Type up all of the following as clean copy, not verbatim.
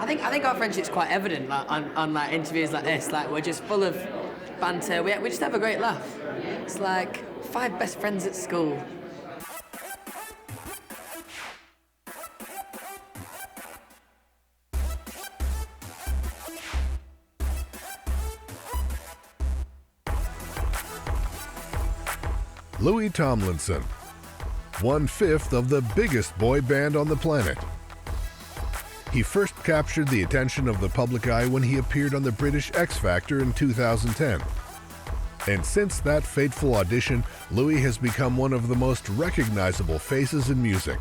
I think our friendship's quite evident, like on like interviews like this. Like we're just full of banter. We just have a great laugh. It's like 5 best friends at school. Louis Tomlinson, 1/5 of the biggest boy band on the planet. He first captured the attention of the public eye when he appeared on the British X Factor in 2010. And since that fateful audition, Louis has become one of the most recognizable faces in music.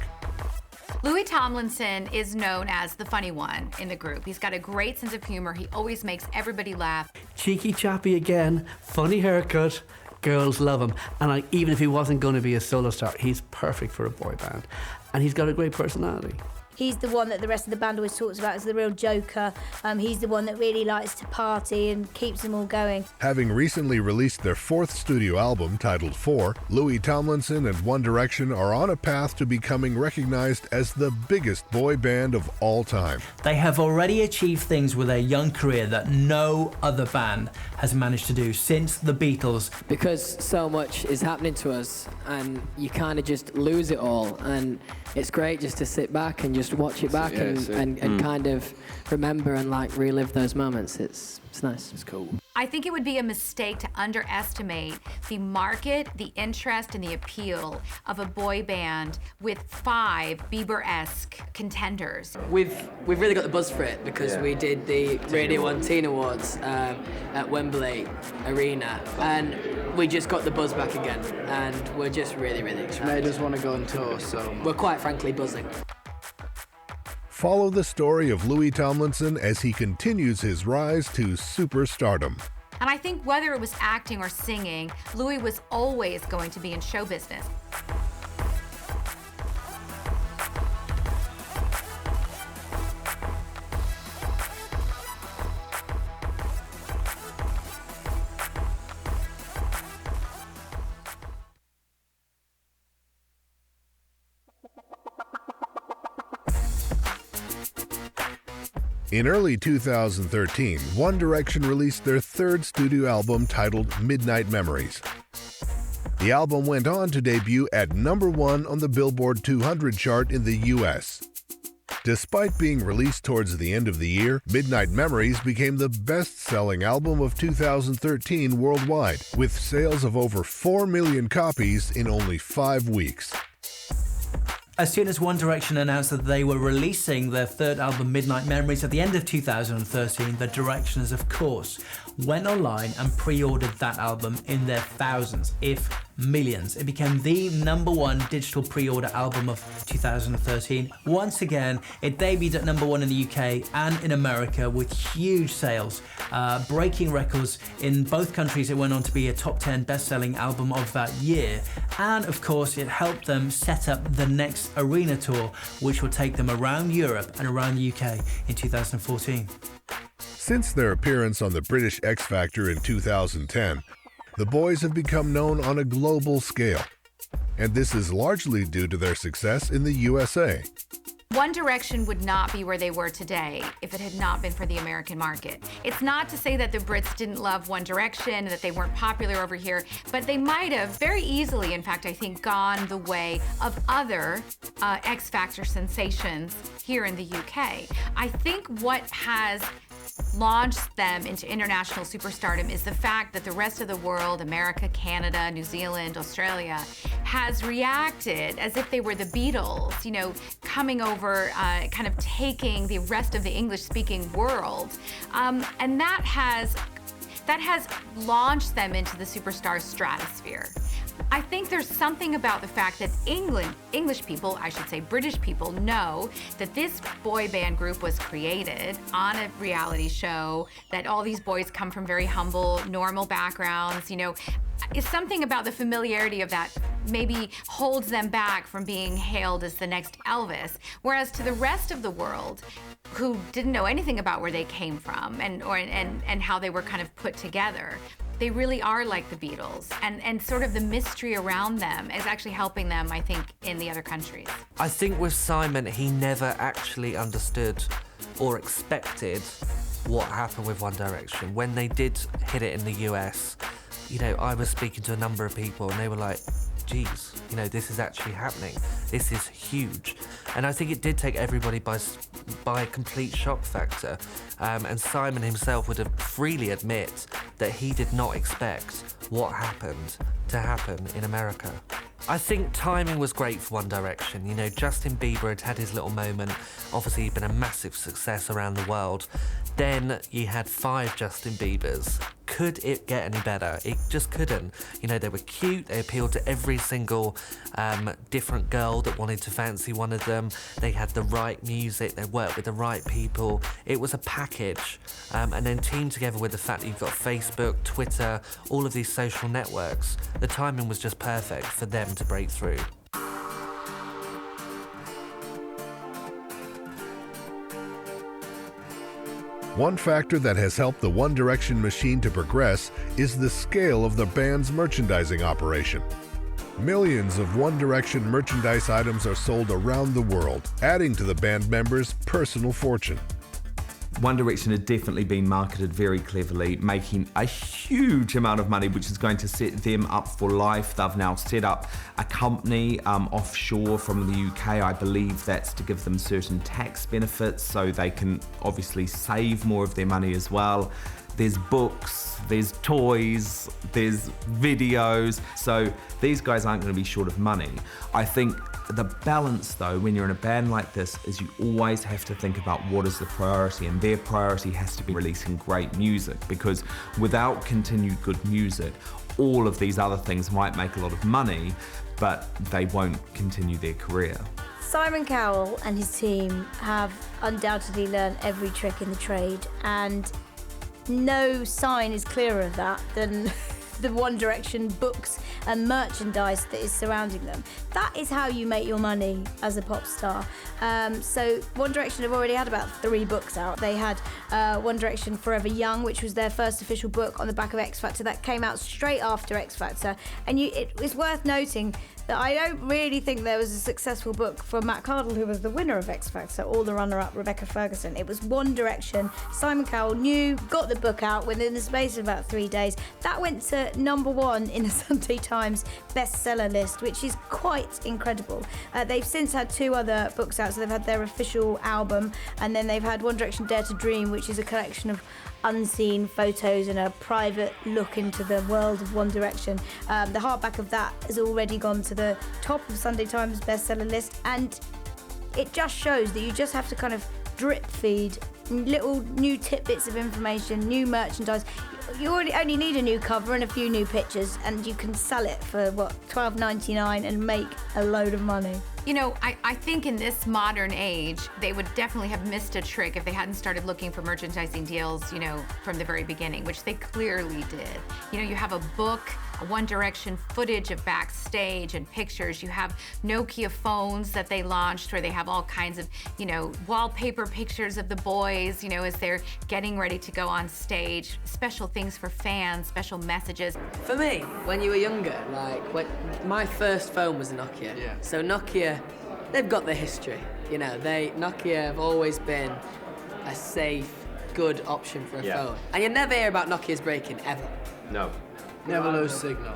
Louis Tomlinson is known as the funny one in the group. He's got a great sense of humor. He always makes everybody laugh. Cheeky chappy again, funny haircut. Girls love him. And even if he wasn't going to be a solo star, he's perfect for a boy band. And he's got a great personality. He's the one that the rest of the band always talks about as the real joker. He's the one that really likes to party and keeps them all going. Having recently released their 4th studio album titled 4, Louis Tomlinson and One Direction are on a path to becoming recognized as the biggest boy band of all time. They have already achieved things with their young career that no other band has managed to do since the Beatles. Because so much is happening to us and you kind of just lose it all, and it's great just to sit back and just watch it back and kind of remember and like relive those moments. It's nice. It's cool. I think it would be a mistake to underestimate the market, the interest, and the appeal of a boy band with 5 Bieber-esque contenders. We've really got the buzz for it because we did the Radio 1 Teen Awards at Wembley Arena, and we just got the buzz back again, and we're just really, really excited. Made us want to go on tour, so we're quite frankly buzzing. Follow the story of Louis Tomlinson as he continues his rise to superstardom. And I think whether it was acting or singing, Louis was always going to be in show business. In early 2013, One Direction released their 3rd studio album titled Midnight Memories. The album went on to debut at #1 on the Billboard 200 chart in the US. Despite being released towards the end of the year, Midnight Memories became the best-selling album of 2013 worldwide, with sales of over 4 million copies in only 5 weeks. As soon as One Direction announced that they were releasing their 3rd album, Midnight Memories, at the end of 2013, the Directioners, of course, went online and pre-ordered that album in their thousands, if millions. It became the #1 digital pre-order album of 2013. Once again, it debuted at #1 in the UK and in America with huge sales, breaking records in both countries. It went on to be a top 10 best-selling album of that year. And of course, it helped them set up the next arena tour, which will take them around Europe and around the UK in 2014. Since their appearance on the British X Factor in 2010, the boys have become known on a global scale, and this is largely due to their success in the USA. One Direction would not be where they were today if it had not been for the American market. It's not to say that the Brits didn't love One Direction, that they weren't popular over here, but they might have very easily, in fact, I think, gone the way of other X Factor sensations here in the UK. I think what has launched them into international superstardom is the fact that the rest of the world, America, Canada, New Zealand, Australia, has reacted as if they were the Beatles, you know, coming over, kind of taking the rest of the English-speaking world. And that has launched them into the superstar stratosphere. I think there's something about the fact that English people, I should say British people, know that this boy band group was created on a reality show, that all these boys come from very humble, normal backgrounds, you know. It's something about the familiarity of that maybe holds them back from being hailed as the next Elvis. Whereas to the rest of the world, who didn't know anything about where they came from and how they were kind of put together, they really are like the Beatles, and sort of the mystery around them is actually helping them, I think, in the other countries. I think with Simon, he never actually understood or expected what happened with One Direction. When they did hit it in the US, you know, I was speaking to a number of people and they were like, geez, you know, this is actually happening. This is huge. And I think it did take everybody by a complete shock factor. And Simon himself would have freely admit that he did not expect what happened to happen in America. I think timing was great for One Direction. You know, Justin Bieber had his little moment. Obviously, he'd been a massive success around the world. Then you had 5 Justin Biebers. Could it get any better? It just couldn't. You know, they were cute. They appealed to every single different girl that wanted to fancy one of them. They had the right music. They worked with the right people. It was a package. And then teamed together with the fact that you've got Facebook, Twitter, all of these social networks. The timing was just perfect for them to break through. One factor that has helped the One Direction machine to progress is the scale of the band's merchandising operation. Millions of One Direction merchandise items are sold around the world, adding to the band members' personal fortune. One Direction had definitely been marketed very cleverly, making a huge amount of money, which is going to set them up for life. They've now set up a company offshore from the UK. I believe that's to give them certain tax benefits so they can obviously save more of their money as well. There's books, there's toys, there's videos, so these guys aren't going to be short of money. I think the balance, though, when you're in a band like this, is you always have to think about what is the priority, and their priority has to be releasing great music, because without continued good music, all of these other things might make a lot of money, but they won't continue their career. Simon Cowell and his team have undoubtedly learned every trick in the trade, and no sign is clearer of that than the One Direction books and merchandise that is surrounding them. That is how you make your money as a pop star. So One Direction have already had about 3 books out. They had One Direction Forever Young, which was their first official book on the back of X Factor. That came out straight after X Factor. And it is worth noting that I don't really think there was a successful book for Matt Cardle, who was the winner of X Factor, or the runner-up, Rebecca Ferguson. It was One Direction. Simon Cowell got the book out within the space of about 3 days. That went to #1 in the Sunday Times bestseller list, which is quite incredible. They've since had 2 other books out, so they've had their official album, and then they've had One Direction Dare to Dream, which is a collection of unseen photos and a private look into the world of One Direction. The hardback of that has already gone to the top of Sunday Times bestseller list, and it just shows that you just have to kind of drip feed little new tidbits of information, new merchandise. You only need a new cover and a few new pictures, and you can sell it for, $12.99 and make a load of money. You know, I think in this modern age, they would definitely have missed a trick if they hadn't started looking for merchandising deals, you know, from the very beginning, which they clearly did. You know, you have a book, a One Direction footage of backstage and pictures. You have Nokia phones that they launched where they have all kinds of, you know, wallpaper pictures of the boys, you know, as they're getting ready to go on stage. Special things for fans, special messages. For me, when you were younger, when my first phone was a Nokia. Yeah. So Nokia, they've got the history. You know, Nokia have always been a safe, good option for a phone. And you never hear about Nokia's breaking, ever. No. Never lose signal.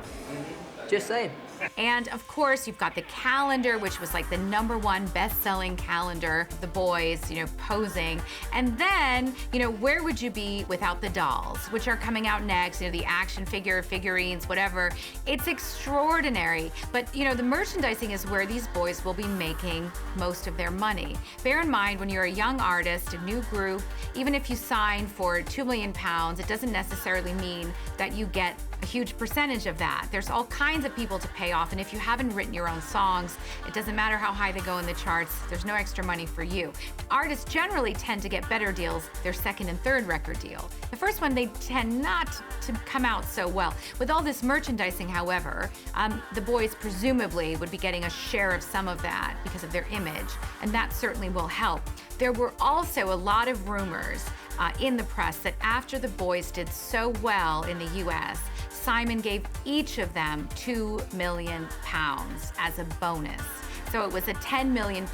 Just saying. And of course, you've got the calendar, which was like the #1 best-selling calendar, the boys, you know, posing. And then, you know, where would you be without the dolls, which are coming out next, you know, the action figurines, whatever. It's extraordinary. But, you know, the merchandising is where these boys will be making most of their money. Bear in mind, when you're a young artist, a new group, even if you sign for £2 million, it doesn't necessarily mean that you get a huge percentage of that. There's all kinds of people to pay off, and if you haven't written your own songs, it doesn't matter how high they go in the charts, there's no extra money for you. Artists generally tend to get better deals their second and third record deal. The first one, they tend not to come out so well. With all this merchandising, however, the boys presumably would be getting a share of some of that because of their image, and that certainly will help. There were also a lot of rumors in the press that after the boys did so well in the US, Simon gave each of them £2 million as a bonus. So it was a £10 million,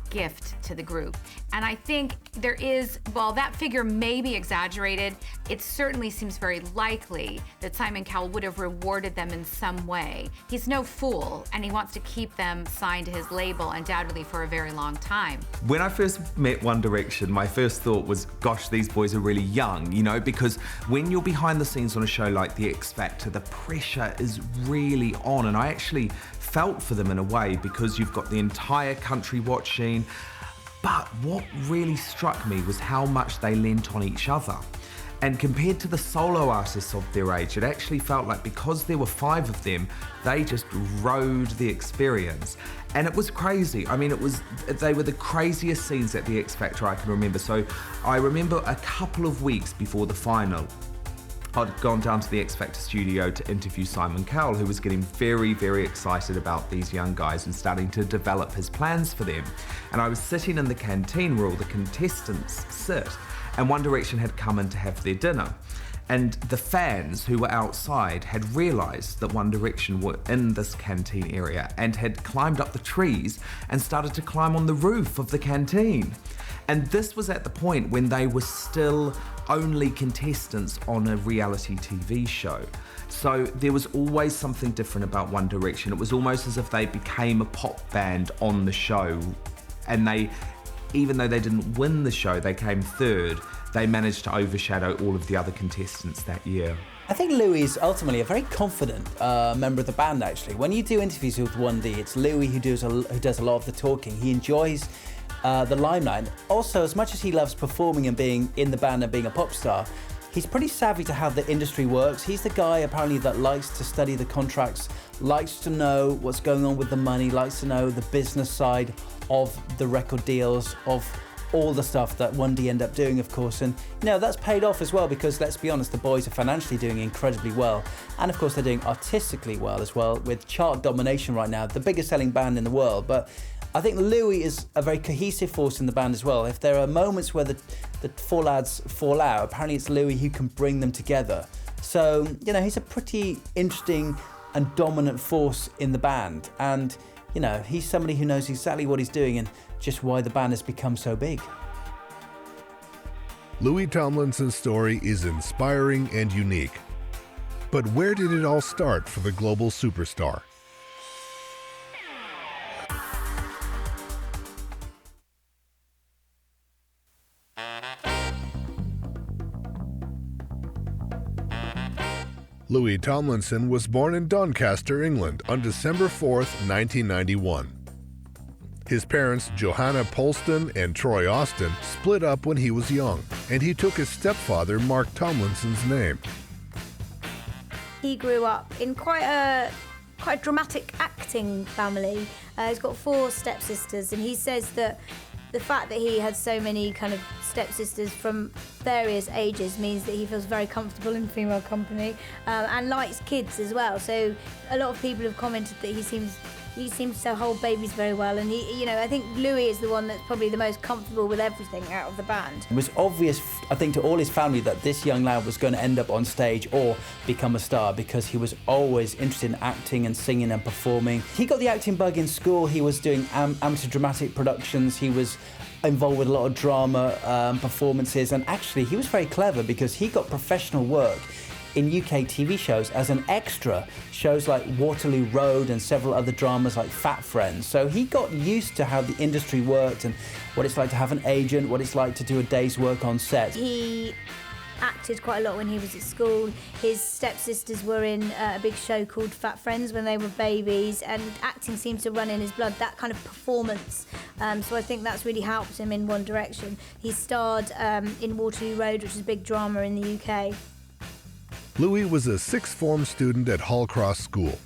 gift to the group. And I think there is, while that figure may be exaggerated, it certainly seems very likely that Simon Cowell would have rewarded them in some way. He's no fool, and he wants to keep them signed to his label undoubtedly for a very long time. When I first met One Direction, my first thought was, gosh, these boys are really young, you know, because when you're behind the scenes on a show like The X Factor, the pressure is really on, and I actually felt for them in a way because you've got the entire country watching. But what really struck me was how much they lent on each other. And compared to the solo artists of their age, it actually felt like because there were 5 of them, they just rode the experience. And it was crazy. I mean, they were the craziest scenes at the X Factor I can remember. So I remember a couple of weeks before the final, I'd gone down to the X Factor studio to interview Simon Cowell, who was getting very, very excited about these young guys and starting to develop his plans for them. And I was sitting in the canteen where all the contestants sit, and One Direction had come in to have their dinner. And the fans who were outside had realised that One Direction were in this canteen area and had climbed up the trees and started to climb on the roof of the canteen. And this was at the point when they were still only contestants on a reality TV show. So there was always something different about One Direction. It was almost as if they became a pop band on the show. And they, even though they didn't win the show, they came third, they managed to overshadow all of the other contestants that year. I think Louis is ultimately a very confident member of the band, actually. When you do interviews with 1D, it's Louis who does a lot of the talking. He enjoys the limelight. Also, as much as he loves performing and being in the band and being a pop star, he's pretty savvy to how the industry works. He's the guy apparently that likes to study the contracts, likes to know what's going on with the money, likes to know the business side of the record deals, of all the stuff that 1D end up doing, of course. And you know, that's paid off as well, because let's be honest, the boys are financially doing incredibly well. And of course, they're doing artistically well as well, with chart domination right now, the biggest selling band in the world. But I think Louis is a very cohesive force in the band as well. If there are moments where the 4 lads fall out, apparently it's Louis who can bring them together. So, you know, he's a pretty interesting and dominant force in the band. And, you know, he's somebody who knows exactly what he's doing and just why the band has become so big. Louis Tomlinson's story is inspiring and unique. But where did it all start for the global superstar? Louis Tomlinson was born in Doncaster, England on December 4th, 1991. His parents, Johanna Polston and Troy Austin, split up when he was young, and he took his stepfather, Mark Tomlinson's name. He grew up in quite a dramatic acting family. He's got 4 stepsisters, and he says that the fact that he had so many kind of stepsisters from various ages means that he feels very comfortable in female company and likes kids as well. So a lot of people have commented that he seems to hold babies very well, and he, you know, I think Louis is the one that's probably the most comfortable with everything out of the band. It was obvious, I think, to all his family that this young lad was going to end up on stage or become a star, because he was always interested in acting and singing and performing. He got the acting bug in school. He was doing amateur dramatic productions. He was involved with a lot of drama performances, and actually he was very clever because he got professional work in UK TV shows as an extra, shows like Waterloo Road and several other dramas like Fat Friends. So he got used to how the industry worked and what it's like to have an agent, what it's like to do a day's work on set. He acted quite a lot when he was at school. His stepsisters were in a big show called Fat Friends when they were babies, and acting seems to run in his blood, that kind of performance. So I think that's really helped him in One Direction. He starred in Waterloo Road, which is a big drama in the UK. Louis was a sixth form student at Hull Cross School.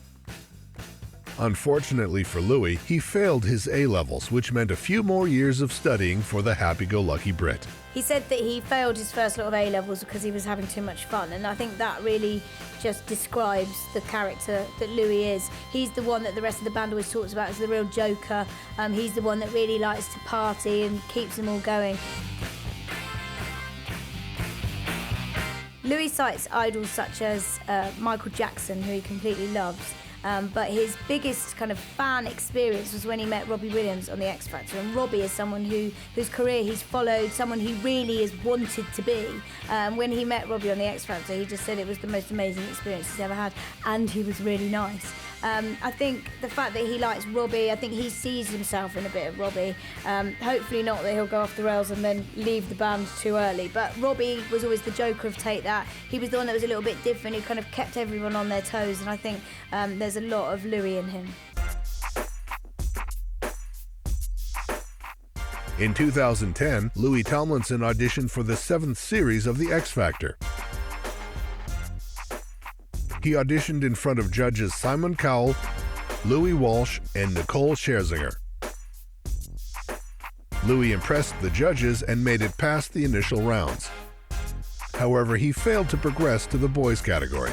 Unfortunately for Louis, he failed his A-levels, which meant a few more years of studying for the happy-go-lucky Brit. He said that he failed his first lot of A-levels because he was having too much fun, and I think that really just describes the character that Louis is. He's the one that the rest of the band always talks about as the real joker. He's the one that really likes to party and keeps them all going. Louis cites idols such as Michael Jackson, who he completely loves, but his biggest kind of fan experience was when he met Robbie Williams on The X Factor. And Robbie is someone whose career he's followed, someone he really has wanted to be. When he met Robbie on The X Factor, he just said it was the most amazing experience he's ever had, and he was really nice. I think the fact that he likes Robbie, I think he sees himself in a bit of Robbie. Hopefully not that he'll go off the rails and then leave the band too early, but Robbie was always the joker of Take That. He was the one that was a little bit different. He kind of kept everyone on their toes, and I think there's a lot of Louis in him. In 2010, Louis Tomlinson auditioned for the 7th series of The X Factor. He auditioned in front of judges Simon Cowell, Louis Walsh, and Nicole Scherzinger. Louis impressed the judges and made it past the initial rounds. However, he failed to progress to the boys category.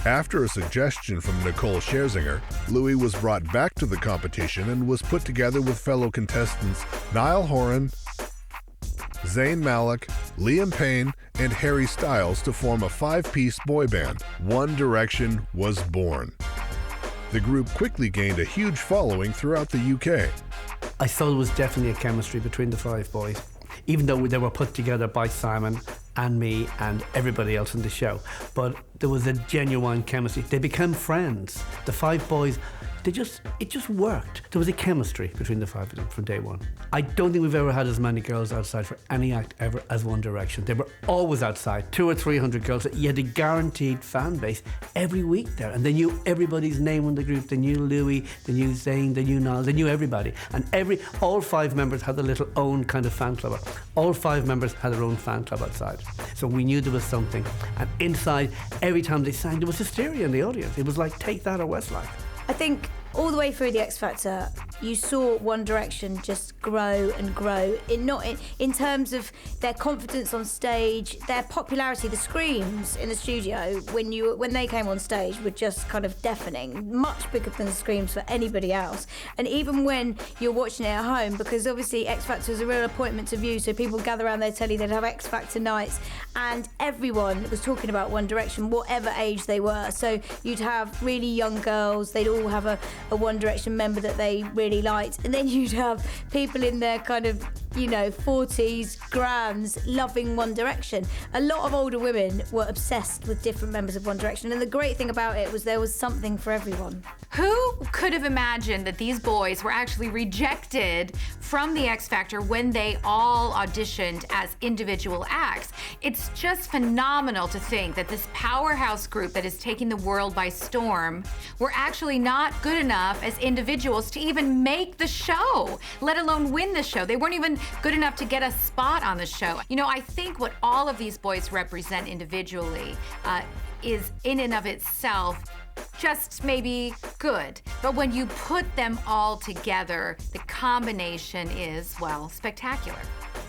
After a suggestion from Nicole Scherzinger, Louis was brought back to the competition and was put together with fellow contestants Niall Horan, Zayn Malik, Liam Payne, and Harry Styles to form a 5-piece boy band. One Direction was born. The group quickly gained a huge following throughout the UK. I thought there was definitely a chemistry between the 5 boys, even though they were put together by Simon and me and everybody else in the show. But there was a genuine chemistry. They became friends. The 5 boys, it just worked. There was a chemistry between the 5 of them from day one. I don't think we've ever had as many girls outside for any act ever as One Direction. They were always outside, 200 or 300 girls. You had a guaranteed fan base every week there, and they knew everybody's name in the group. They knew Louis, they knew Zayn, they knew Niall, they knew everybody. And all 5 members had a little own kind of fan club. All 5 members had their own fan club outside. So we knew there was something. And inside, every time they sang, there was hysteria in the audience. It was like Take That or Westlife. I think all the way through the X Factor, you saw One Direction just grow and grow. In terms of their confidence on stage, their popularity, the screams in the studio when they came on stage were just kind of deafening, much bigger than the screams for anybody else. And even when you're watching it at home, because obviously X Factor is a real appointment to view, so people gather around their telly, they'd have X Factor nights, and everyone was talking about One Direction, whatever age they were. So you'd have really young girls, they'd all have a One Direction member that they really liked, and then you'd have people in their kind of 40s, grands, loving One Direction. A lot of older women were obsessed with different members of One Direction, and the great thing about it was there was something for everyone. Who could have imagined that these boys were actually rejected from the X Factor when they all auditioned as individual acts? It's just phenomenal to think that this powerhouse group that is taking the world by storm were actually not good enough as individuals to even make the show, let alone win the show. They weren't even good enough to get a spot on the show. I think what all of these boys represent individually is in and of itself just maybe good. But when you put them all together, the combination is, well, spectacular.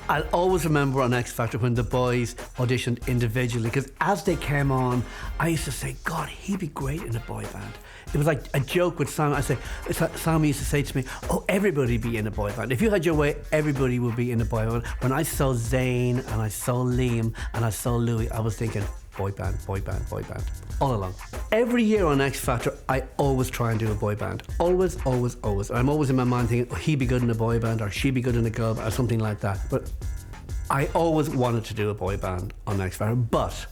I'll always remember on X Factor when the boys auditioned individually, because as they came on, I used to say, God, he'd be great in a boy band. It was like a joke with Simon. Simon used to say to me, oh, everybody be in a boy band. If you had your way, everybody would be in a boy band. When I saw Zayn and I saw Liam and I saw Louis, I was thinking, boy band, boy band, boy band, all along. Every year on X Factor, I always try and do a boy band. Always, always, always. I'm always in my mind thinking, oh, he'd be good in a boy band or she'd be good in a girl band or something like that. But I always wanted to do a boy band on X Factor. But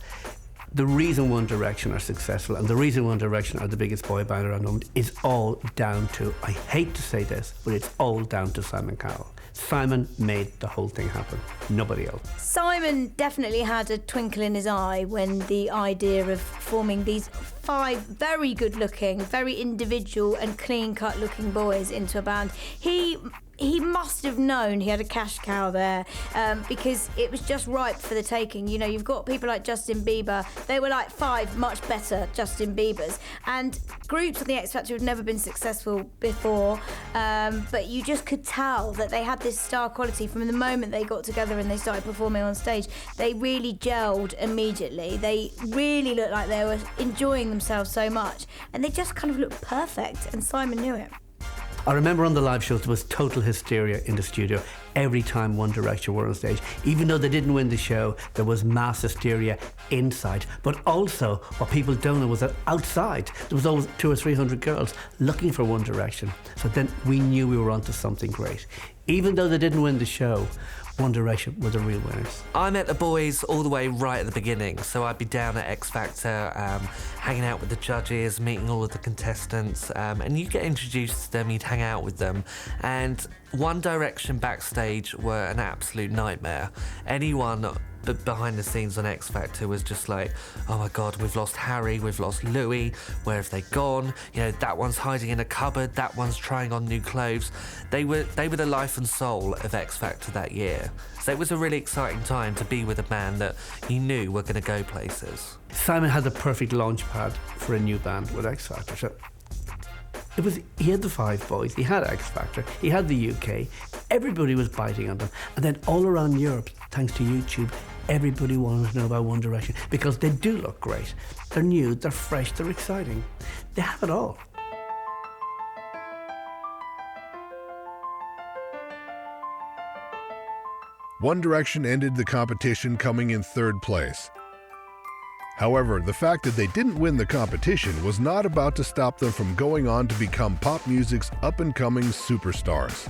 the reason One Direction are successful and the reason One Direction are the biggest boy band around the moment is all down to, I hate to say this, but it's all down to Simon Cowell. Simon made the whole thing happen, nobody else. Simon definitely had a twinkle in his eye when the idea of forming these 5 very good looking, very individual and clean cut looking boys into a band. He must have known he had a cash cow there because it was just ripe for the taking. You've got people like Justin Bieber. They were like 5 much better Justin Biebers. And groups on the X Factor had never been successful before, but you just could tell that they had this star quality from the moment they got together and they started performing on stage. They really gelled immediately. They really looked like they were enjoying themselves so much. And they just kind of looked perfect, and Simon knew it. I remember on the live shows there was total hysteria in the studio every time One Direction were on stage. Even though they didn't win the show, there was mass hysteria inside. But also, what people don't know was that outside there was always 200 or 300 girls looking for One Direction. So then we knew we were onto something great. Even though they didn't win the show, One Direction were the real winners. I met the boys all the way right at the beginning, so I'd be down at X Factor, hanging out with the judges, meeting all of the contestants, and you get introduced to them, you'd hang out with them, and One Direction backstage were an absolute nightmare. Anyone behind the scenes on X Factor was just like, oh my god, we've lost Harry, we've lost Louis, where have they gone? You know, that one's hiding in a cupboard, that one's trying on new clothes. They were the life and soul of X Factor that year. So it was a really exciting time to be with a band that you knew were going to go places. Simon had the perfect launch pad for a new band with X Factor. So he had the Five Boys, he had X Factor, he had the UK, everybody was biting on them. And then all around Europe, thanks to YouTube, everybody wanted to know about One Direction because they do look great. They're new, they're fresh, they're exciting. They have it all. One Direction ended the competition coming in third place. However, the fact that they didn't win the competition was not about to stop them from going on to become pop music's up-and-coming superstars.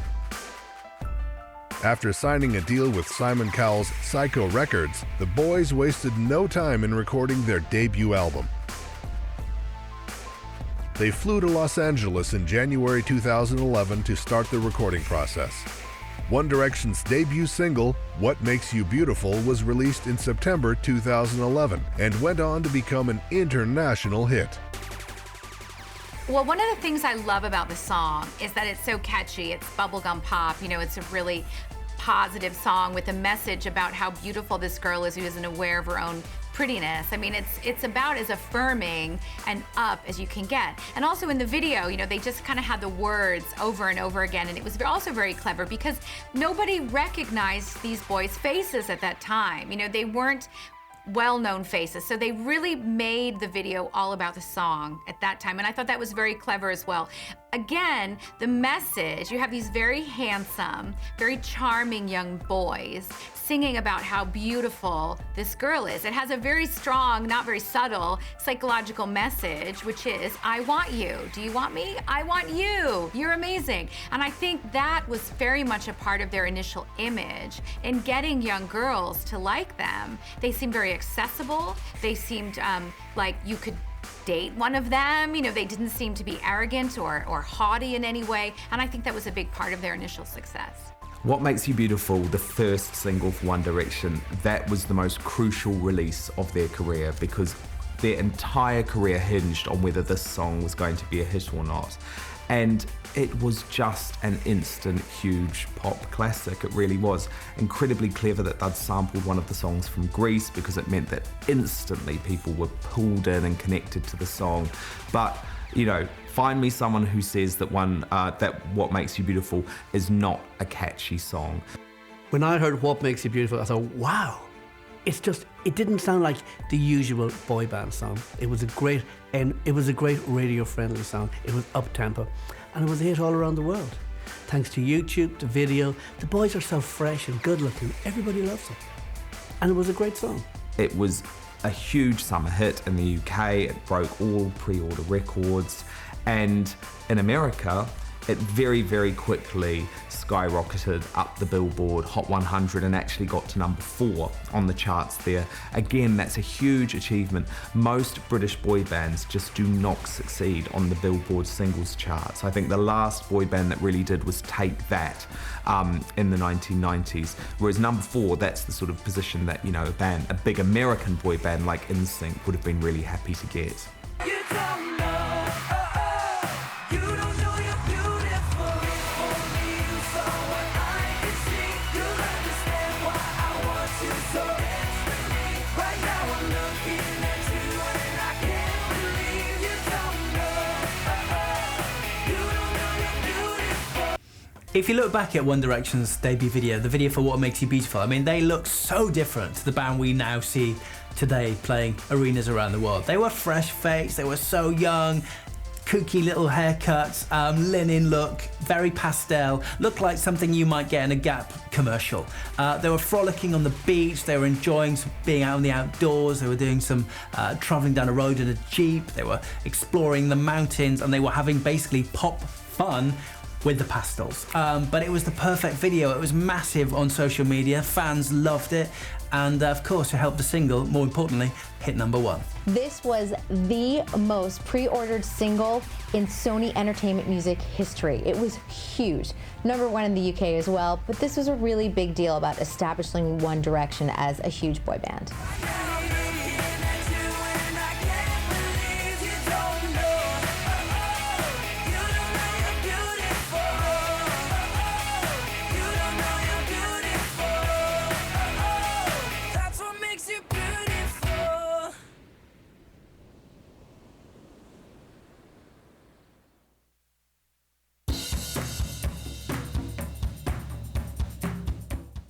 After signing a deal with Simon Cowell's Psycho Records, the boys wasted no time in recording their debut album. They flew to Los Angeles in January 2011 to start the recording process. One Direction's debut single, What Makes You Beautiful, was released in September 2011 and went on to become an international hit. Well, one of the things I love about the song is that it's so catchy. It's bubblegum pop. You know, it's a really positive song with a message about how beautiful this girl is who isn't aware of her own prettiness. I mean, it's about as affirming and up as you can get. And also in the video, you know, they just kind of had the words over and over again, and it was also very clever because nobody recognized these boys' faces at that time. You know, they weren't well-known faces, so they really made the video all about the song at that time, and I thought that was very clever as well. Again, the message, you have these very handsome, very charming young boys singing about how beautiful this girl is. It has a very strong, not very subtle, psychological message, which is, I want you. Do you want me? I want you. You're amazing. And I think that was very much a part of their initial image in getting young girls to like them. They seemed very accessible. They seemed like you could date one of them. You know, they didn't seem to be arrogant or haughty in any way. And I think that was a big part of their initial success. What Makes You Beautiful, the first single for One Direction, that was the most crucial release of their career because their entire career hinged on whether this song was going to be a hit or not. And it was just an instant, huge pop classic. It really was. Incredibly clever that they'd sampled one of the songs from Grease because it meant that instantly people were pulled in and connected to the song. But, you know, find me someone who says that What Makes You Beautiful is not a catchy song. When I heard What Makes You Beautiful, I thought, wow. It didn't sound like the usual boy band song. It was a great radio-friendly song. It was up-tempo, and it was a hit all around the world. Thanks to YouTube, the video, the boys are so fresh and good-looking. Everybody loves them, and it was a great song. It was a huge summer hit in the UK. It broke all pre-order records, and in America, it very, very quickly skyrocketed up the Billboard Hot 100 and actually got to number 4 on the charts there. Again, that's a huge achievement. Most British boy bands just do not succeed on the Billboard singles charts. I think the last boy band that really did was Take That in the 1990s. Whereas number 4, that's the sort of position that, you know, a big American boy band like NSYNC would have been really happy to get. You don't know. If you look back at One Direction's debut video, the video for What Makes You Beautiful, I mean, they look so different to the band we now see today playing arenas around the world. They were fresh-faced, they were so young, kooky little haircuts, linen look, very pastel, looked like something you might get in a Gap commercial. They were frolicking on the beach, they were enjoying being out in the outdoors, they were doing some travelling down a road in a Jeep, they were exploring the mountains, and they were having basically pop fun with the pastels. But it was the perfect video. It was massive on social media, fans loved it, and of course it helped the single, more importantly, hit #1. This was the most pre-ordered single in Sony Entertainment Music history. It was huge. #1 in the UK as well, but this was a really big deal about establishing One Direction as a huge boy band.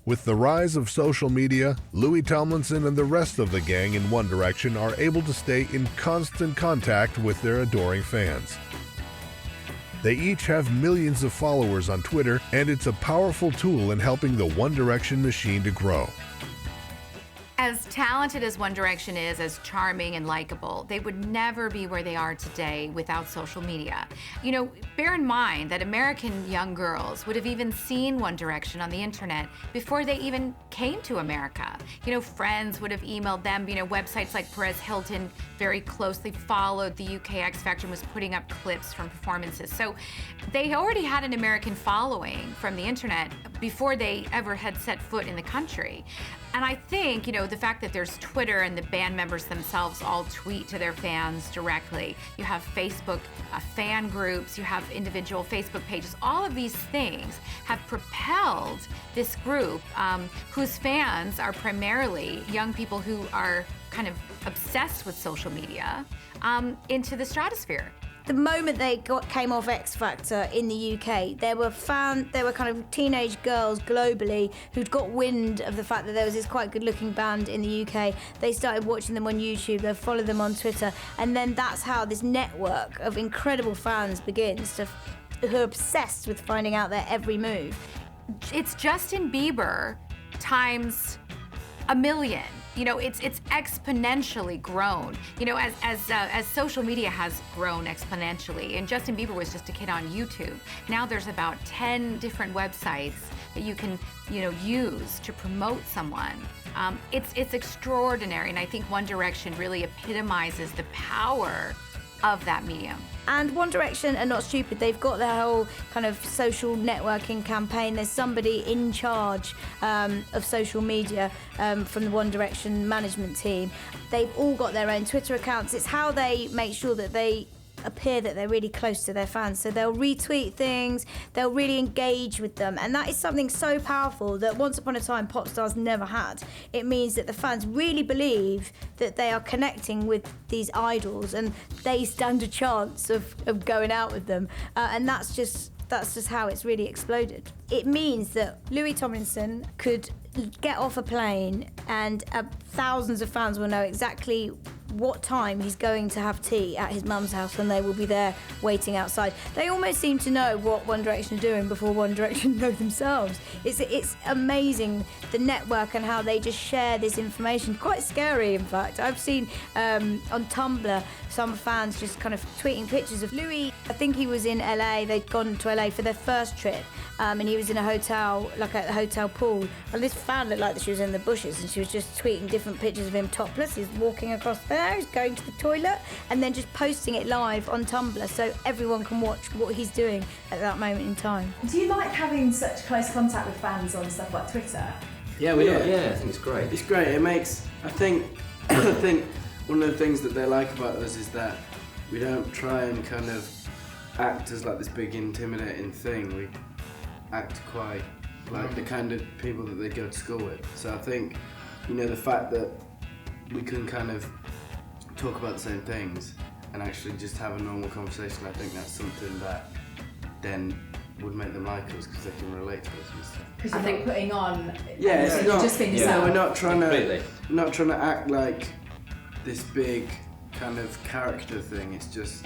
With the rise of social media, Louis Tomlinson and the rest of the gang in One Direction are able to stay in constant contact with their adoring fans. They each have millions of followers on Twitter, and it's a powerful tool in helping the One Direction machine to grow. As talented as One Direction is, as charming and likable, they would never be where they are today without social media. You know, bear in mind that American young girls would have even seen One Direction on the internet before they even came to America. You know, friends would have emailed them. You know, websites like Perez Hilton very closely followed the UK X Factor and was putting up clips from performances. So they already had an American following from the internet before they ever had set foot in the country. And I think, you know, the fact that there's Twitter and the band members themselves all tweet to their fans directly. You have Facebook fan groups, you have individual Facebook pages. All of these things have propelled this group whose fans are primarily young people who are kind of obsessed with social media into the stratosphere. The moment they came off X Factor in the UK, there were kind of teenage girls globally who'd got wind of the fact that there was this quite good-looking band in the UK. They started watching them on YouTube, they followed them on Twitter, and then that's how this network of incredible fans begins, who are obsessed with finding out their every move. It's Justin Bieber times a million. You know, it's exponentially grown. You know, as social media has grown exponentially, and Justin Bieber was just a kid on YouTube. Now there's about 10 different websites that you can, you know, use to promote someone. It's extraordinary, and I think One Direction really epitomizes the power of that medium. And One Direction are not stupid. They've got their whole kind of social networking campaign. There's somebody in charge of social media from the One Direction management team. They've all got their own Twitter accounts. It's how they make sure that they appear that they're really close to their fans. So they'll retweet things, they'll really engage with them, and that is something so powerful that once upon a time pop stars never had. It means that the fans really believe that they are connecting with these idols and they stand a chance of going out with them, and that's just how it's really exploded. It means that Louis Tomlinson could get off a plane and thousands of fans will know exactly what time he's going to have tea at his mum's house, and they will be there waiting outside. They almost seem to know what One Direction are doing before One Direction know themselves. It's amazing, the network and how they just share this information. Quite scary, in fact. I've seen on Tumblr some fans just kind of tweeting pictures of Louis. I think he was in LA. They'd gone to LA for their first trip, and he was in a hotel, like a hotel pool. And this fan looked like that she was in the bushes, and she was just tweeting different pictures of him topless. He's walking across there, he's going to the toilet, and then just posting it live on Tumblr so everyone can watch what he's doing at that moment in time. Do you like having such close contact with fans on stuff like Twitter? Yeah, we do. Yeah, I think it's great. It's great. It makes, I think one of the things that they like about us is that we don't try and kind of act as like this big intimidating thing. We act quite like the kind of people that they go to school with. So I think, you know, the fact that we can kind of talk about the same things and actually just have a normal conversation, I think that's something that then would make them like us because they can relate to us and stuff. Because I think putting on, it's not just being yourself. We're not trying to act like this big kind of character thing. It's just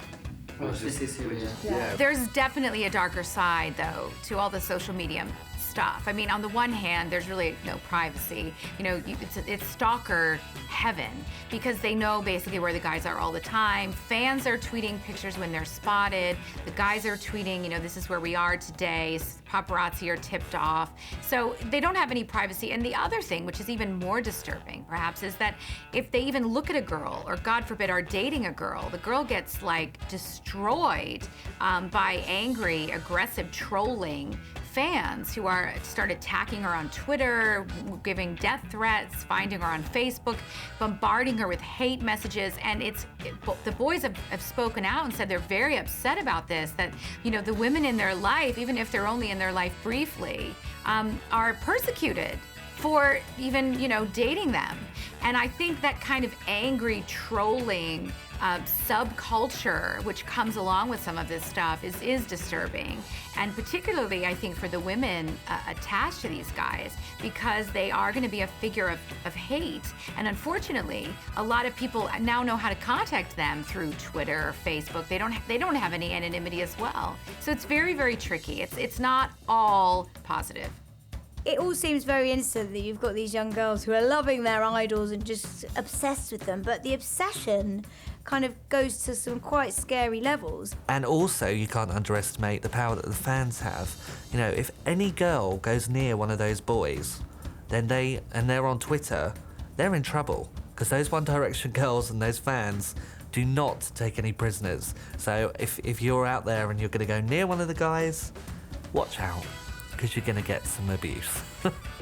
There's definitely a darker side, though, to all the social media stuff. I mean, on the one hand, there's really no privacy. You know, it's stalker heaven because they know basically where the guys are all the time. Fans are tweeting pictures when they're spotted. The guys are tweeting, you know, this is where we are today. Paparazzi are tipped off. So they don't have any privacy. And the other thing, which is even more disturbing, perhaps, is that if they even look at a girl, or God forbid, are dating a girl, the girl gets like destroyed by angry, aggressive trolling fans who start attacking her on Twitter, giving death threats, finding her on Facebook, bombarding her with hate messages. And the boys have spoken out and said they're very upset about this, that, you know, the women in their life, even if they're only in their life briefly, are persecuted for even, you know, dating them. And I think that kind of angry trolling subculture which comes along with some of this stuff is disturbing, and particularly I think for the women attached to these guys, because they are going to be a figure of hate, and unfortunately a lot of people now know how to contact them through Twitter or Facebook. They don't have any anonymity as well, so it's very, very tricky. It's not all positive. It all seems very innocent that you've got these young girls who are loving their idols and just obsessed with them, but the obsession kind of goes to some quite scary levels. And also, you can't underestimate the power that the fans have. You know, if any girl goes near one of those boys, then they're on Twitter, they're in trouble, because those One Direction girls and those fans do not take any prisoners. So if you're out there and you're going to go near one of the guys, watch out, because you're going to get some abuse.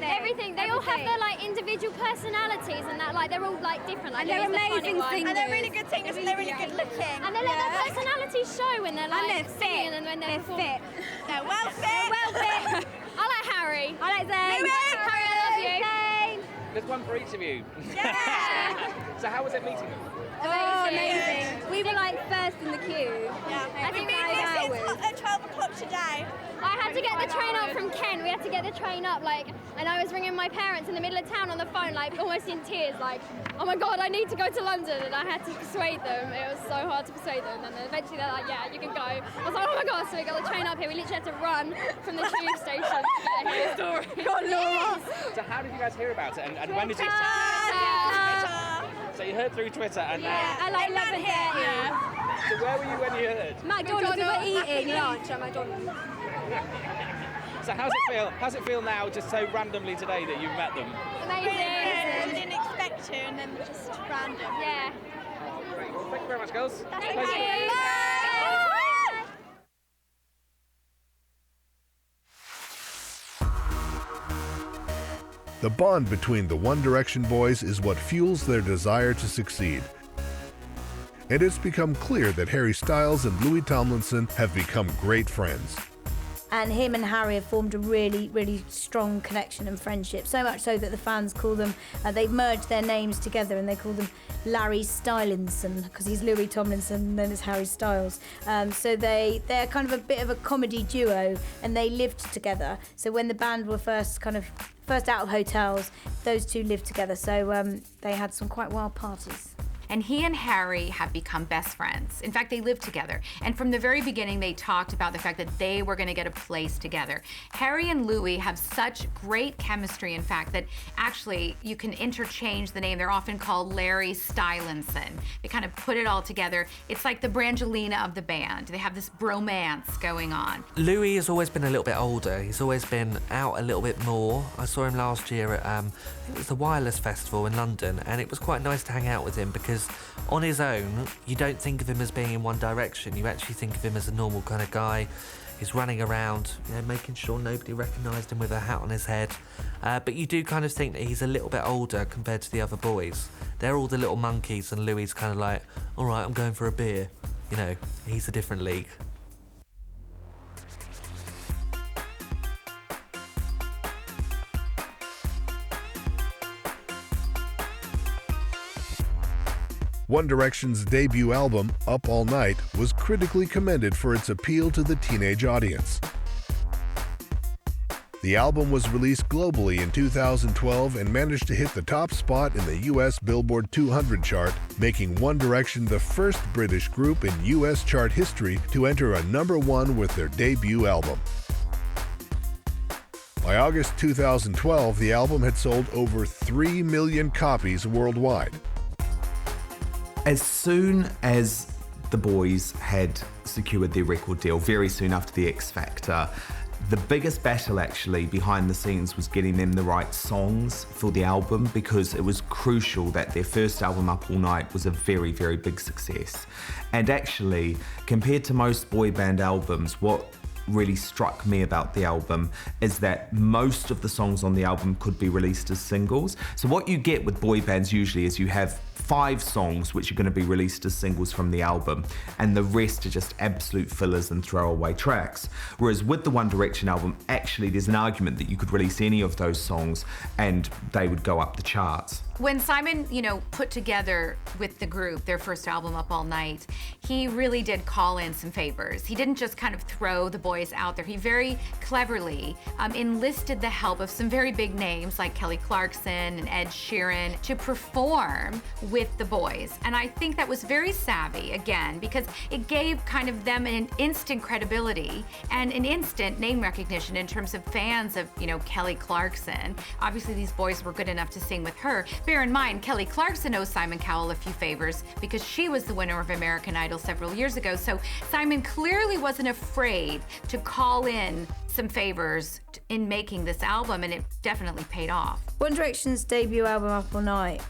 Everything. They all have their like individual personalities and that, like they're all like different. Like, and they're amazing singers. And they're really good singers and they're really good looking. And they let their personalities show when they're like and they're fit. And when they're fit. They're well fit. Well fit. I like Harry. I like Zayn. Harry, I love you. Zayn. There's one for each of you. Yeah. So how was it meeting them? Oh, amazing. We were like first in the queue. Yeah. I think We've been here since 12 o'clock today. I had to get the train up from Kent. We had to get the train up, like, and I was ringing my parents in the middle of town on the phone, like, almost in tears, like, oh my God, I need to go to London, and I had to persuade them. It was so hard to persuade them, and then eventually they're like, yeah, you can go. I was like, oh my God, so we got the train up here. We literally had to run from the tube station to get here. God, Laura. So how did you guys hear about it, and when did you... So you heard through Twitter, and I like 11:30. Yeah. So where were you when you heard? McDonald's. We were eating lunch at McDonald's. So how's it feel? How's it feel now, just so randomly today, that you've met them? Amazing. We didn't expect to, and then just random. Yeah. Great. Well, thank you very much, girls. Thank you. The bond between the One Direction boys is what fuels their desire to succeed. And it's become clear that Harry Styles and Louis Tomlinson have become great friends. And him and Harry have formed a really, really strong connection and friendship. So much so that the fans call them, they've merged their names together and they call them Larry Stylinson, because he's Louis Tomlinson and then it's Harry Styles. So they're kind of a bit of a comedy duo, and they lived together. So when the band were first out of hotels, those two lived together. So they had some quite wild parties. And he and Harry have become best friends. In fact, they live together. And from the very beginning, they talked about the fact that they were gonna get a place together. Harry and Louis have such great chemistry, in fact, that actually you can interchange the name. They're often called Larry Stylinson. They kind of put it all together. It's like the Brangelina of the band. They have this bromance going on. Louis has always been a little bit older. He's always been out a little bit more. I saw him last year at, I think it was the Wireless Festival in London, and it was quite nice to hang out with him because on his own, you don't think of him as being in One Direction. You actually think of him as a normal kind of guy. He's running around, you know, making sure nobody recognised him with a hat on his head. But you do kind of think that he's a little bit older compared to the other boys. They're all the little monkeys, and Louis kind of like, all right, I'm going for a beer. You know, he's a different league. One Direction's debut album, Up All Night, was critically commended for its appeal to the teenage audience. The album was released globally in 2012 and managed to hit the top spot in the US Billboard 200 chart, making One Direction the first British group in US chart history to enter a #1 with their debut album. By August 2012, the album had sold over 3 million copies worldwide. As soon as the boys had secured their record deal, very soon after the X Factor, the biggest battle actually behind the scenes was getting them the right songs for the album, because it was crucial that their first album, Up All Night, was a very, very big success. And actually, compared to most boy band albums, what really struck me about the album is that most of the songs on the album could be released as singles. So what you get with boy bands usually is you have 5 songs which are going to be released as singles from the album, and the rest are just absolute fillers and throwaway tracks. Whereas with the One Direction album, actually there's an argument that you could release any of those songs and they would go up the charts. When Simon, put together with the group their first album, Up All Night, he really did call in some favors. He didn't just kind of throw the boys out there. He very cleverly enlisted the help of some very big names like Kelly Clarkson and Ed Sheeran to perform with the boys. And I think that was very savvy, again, because it gave kind of them an instant credibility and an instant name recognition in terms of fans of, Kelly Clarkson. Obviously, these boys were good enough to sing with her. Bear in mind, Kelly Clarkson owes Simon Cowell a few favors because she was the winner of American Idol several years ago. So Simon clearly wasn't afraid to call in some favors in making this album, and it definitely paid off. One Direction's debut album, Up All Night,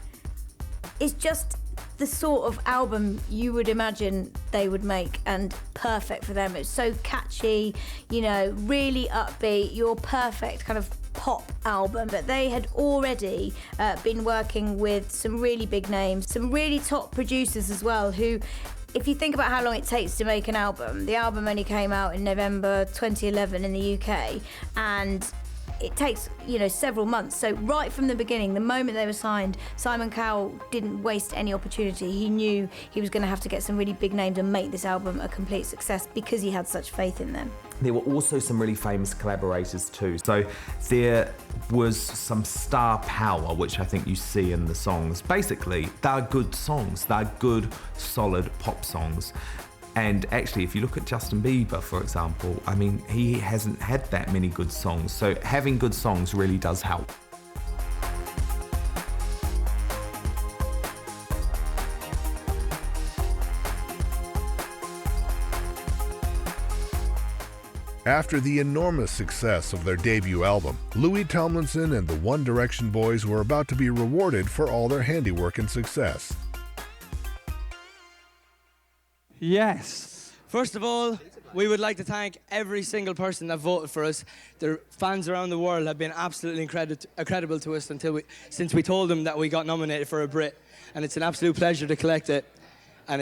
is just the sort of album you would imagine they would make, and perfect for them. It's so catchy, really upbeat, your perfect kind of pop album. But they had already been working with some really big names, some really top producers as well, who, if you think about how long it takes to make an album, the album only came out in November 2011 in the UK, and it takes, several months. So right from the beginning, the moment they were signed, Simon Cowell didn't waste any opportunity. He knew he was going to have to get some really big names and make this album a complete success because he had such faith in them. There were also some really famous collaborators too. So there was some star power, which I think you see in the songs. Basically, they're good songs. They're good, solid pop songs. And actually, if you look at Justin Bieber, for example, I mean, he hasn't had that many good songs. So having good songs really does help. After the enormous success of their debut album, Louis Tomlinson and the One Direction boys were about to be rewarded for all their handiwork and success. Yes. First of all, we would like to thank every single person that voted for us. The fans around the world have been absolutely incredible to us since we told them that we got nominated for a Brit. And it's an absolute pleasure to collect it. And